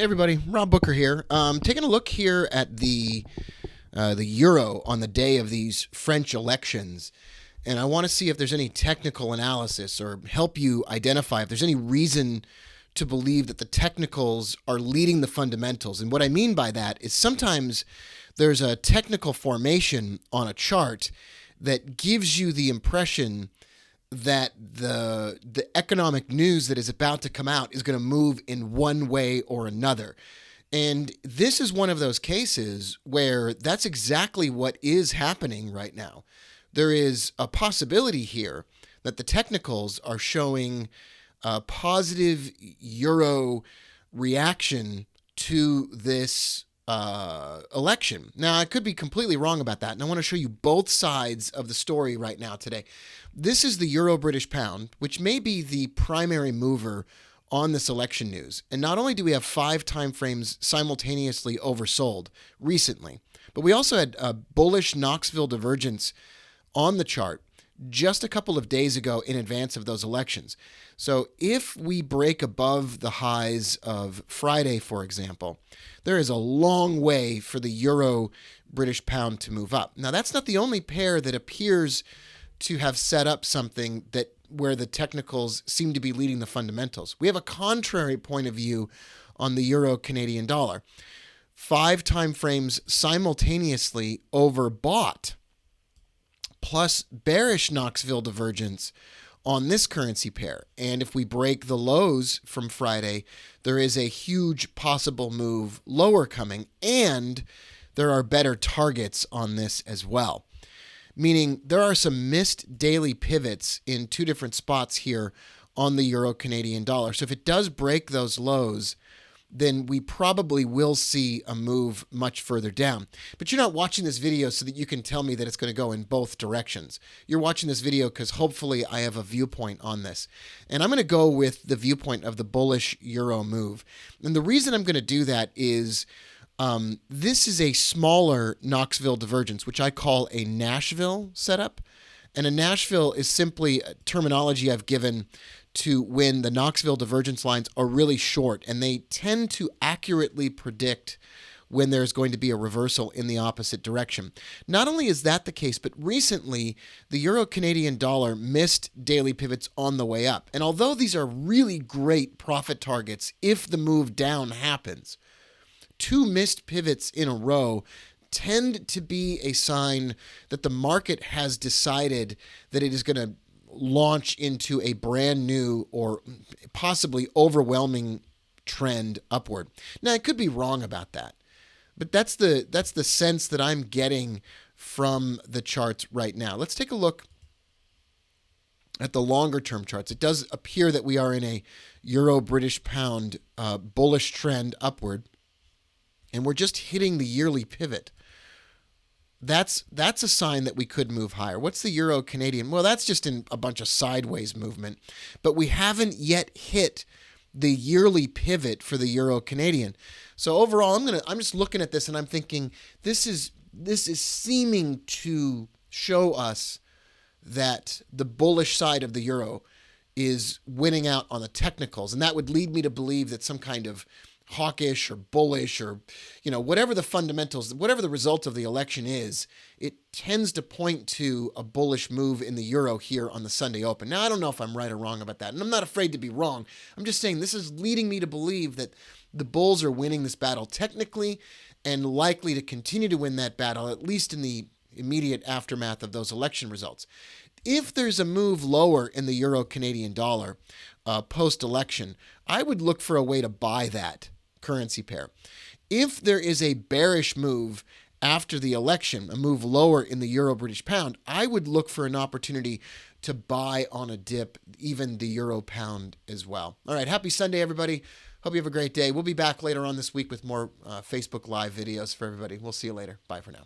Hey everybody, Rob Booker here. Taking a look here at the euro on the day of these French elections, and I want to see if there's any technical analysis or help you identify if there's any reason to believe that the technicals are leading the fundamentals. And what I mean by that is sometimes there's a technical formation on a chart that gives you the impression that the economic news that is about to come out is going to move in one way or another. And this is one of those cases where that's exactly what is happening right now. There is a possibility here that the technicals are showing a positive euro reaction to this election. Now, I could be completely wrong about that, and I want to show you both sides of the story right now today. This is the euro British pound, which may be the primary mover on this election news. And not only do we have 5 time frames simultaneously oversold recently, but we also had a bullish Knoxville divergence on the chart just a couple of days ago in advance of those elections. So if we break above the highs of Friday, for example, there is a long way for the euro British pound to move up. Now, that's not the only pair that appears to have set up something that where the technicals seem to be leading the fundamentals. We have a contrary point of view on the euro Canadian dollar. 5 time frames simultaneously overbought, plus bearish Knoxville divergence on this currency pair. And if we break the lows from Friday, there is a huge possible move lower coming, and there are better targets on this as well. Meaning there are some missed daily pivots in 2 different spots here on the euro Canadian dollar. So if it does break those lows, then we probably will see a move much further down. But you're not watching this video so that you can tell me that it's going to go in both directions. You're watching this video because hopefully I have a viewpoint on this. And I'm going to go with the viewpoint of the bullish euro move. And the reason I'm going to do that is this is a smaller Knoxville divergence, which I call a Nashville setup. And a Nashville is simply a terminology I've given to when the Knoxville divergence lines are really short, and they tend to accurately predict when there's going to be a reversal in the opposite direction. Not only is that the case, but recently the euro Canadian dollar missed daily pivots on the way up. And although these are really great profit targets if the move down happens, 2 missed pivots in a row tend to be a sign that the market has decided that it is going to launch into a brand new or possibly overwhelming trend upward. Now, I could be wrong about that, but that's the sense that I'm getting from the charts right now. Let's take a look at the longer term charts. It does appear that we are in a euro British pound bullish trend upward, and we're just hitting the yearly pivot. That's a sign that we could move higher. What's the euro Canadian? Well, that's just in a bunch of sideways movement, but we haven't yet hit the yearly pivot for the euro Canadian. So overall, I'm just looking at this and I'm thinking this is seeming to show us that the bullish side of the euro is winning out on the technicals, and that would lead me to believe that some kind of hawkish or bullish or, whatever the fundamentals, whatever the result of the election is, it tends to point to a bullish move in the euro here on the Sunday Open. Now, I don't know if I'm right or wrong about that, and I'm not afraid to be wrong. I'm just saying this is leading me to believe that the bulls are winning this battle technically and likely to continue to win that battle, at least in the immediate aftermath of those election results. If there's a move lower in the euro Canadian dollar post-election, I would look for a way to buy that currency pair. If there is a bearish move after the election, a move lower in the euro British pound, I would look for an opportunity to buy on a dip, even the euro pound as well. All right, happy Sunday, everybody. Hope you have a great day. We'll be back later on this week with more Facebook Live videos for everybody. We'll see you later. Bye for now.